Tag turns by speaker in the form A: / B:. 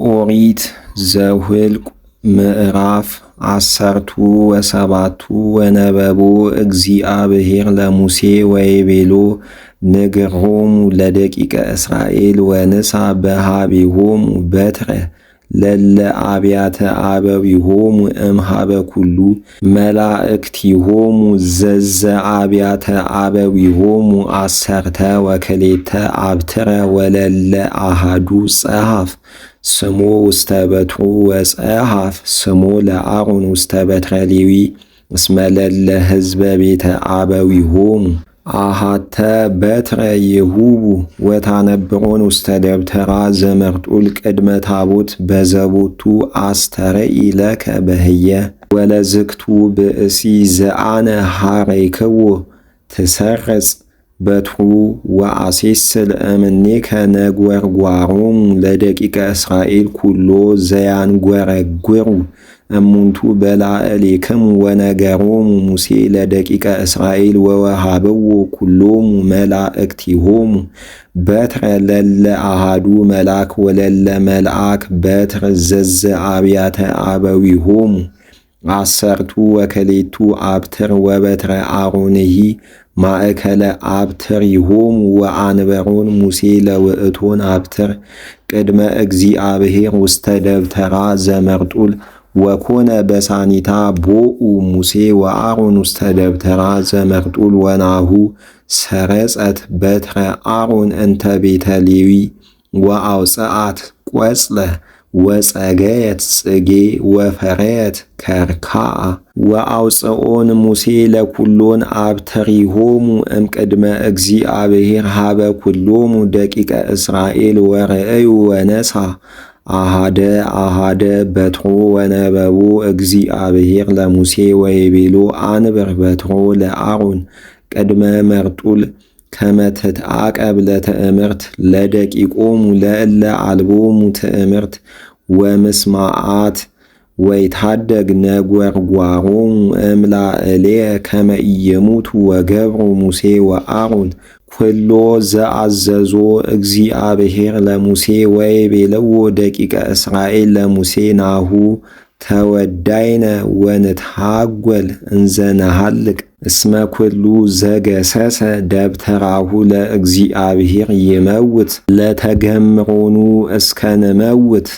A: ኦሪት ዘኍልቍ ምዕራፍ 17 ወነበቦ እግዚአብሔር ለሙሴ ወይቤሎ ንግሮሙ ለደቂቀ እስራኤል ወንሣ በኀቤሆሙ በትረ ለለ አብያተ አበዊሆሙ እምኀበ ኩሉ መላእክቲሆሙ ዘዘ አብያተ አበዊሆሙ 12 አብትረ ወለለ አሐዱ ጸሐፍ ስሞ ውስተ በትሩ ወጸሐፍ ስሞ ለአሮን ውስተ በትረ ሌዊ እስመ ለለ ሕዝበ ቤተ አበዊሆሙ አሐተ በትረ ይሁቡ ወታነብሮን ውስተ ደብተራ ዘመርጡል ቅድመ ታቦት በዘቦቱ አስተርኢ ለከ በህየ ወለዝክቱ ብእሲ ዘአነ ሐረይክዎ ትሰርጽ በትሩ ወአሴስል እምኔከ ነጐርጓሮሙ ለደቂቀ እስራኤል ኩሎ ዘያንጐረጕሩ እሙንቱ በላዕሌክሙ ወነገሮሙ ሙሴ ለደቂቀ እስራኤል ወወሃብዎ ኩሎሙ መላእክቲሆሙ በትረ ለለ አሐዱ መልአክ ወለለ መልአክ በትር ዘዘ አብያተ አበዊሆሙ 12 አብትር ወበትረ አሮንሂ ማእከለ አብትሪሆሙ ወአንበሮን ሙሴ ለውእቶን አብትር ቅድመ እግዚአብሔር ውስተ ደብተራ ዘመርጡል ወኮነ በሳኒታ ቦኡ ሙሴ ወአሮን ውስተ ደብተራ ዘመርጡል ወናሁ ሰረጸት በትረ አሮን እንተ ቤተ ሌዊ ወአውፅአት ቈጽለ ወጸገየት ጽጌ ወፈረየት ከርካአ ወአውፅኦን ሙሴ ለኩሎን አብትሪሆሙ እምቅድመ እግዚአብሔር ኀበ ኩሎሙ ደቂቀ እስራኤል ወርእዩ ወነሣ አሐደ በትሮ ወነበቦ እግዚአብሔር ለሙሴ ወይቤሎ አንብር በትሮ ለአሮን ቅድመ መርጡል ከመ ትትዓቀብ ለትእምርት ለደቂቆሙ ለእለ አልቦሙ ትእምርት ወምስማዓት ወይታደግ ነጐርጓሮሙ እምላዕሌየ ከመ ኢየሙቱ ወገብሩ ሙሴ ወአሮን ኩሎ ዘአዘዞ እግዚአብሔር ለሙሴ ወይቤልዎ ደቂቀ እስራኤል ለሙሴ ናሁ ተወዳይነ ወንትሐጐል እንዘ ነሐልቅ እስመ ኩሉ ዘገሰሰ ደብተራሁ ለእግዚአብሔር ይመውት ለተገምሮኑ እስከ ንመውት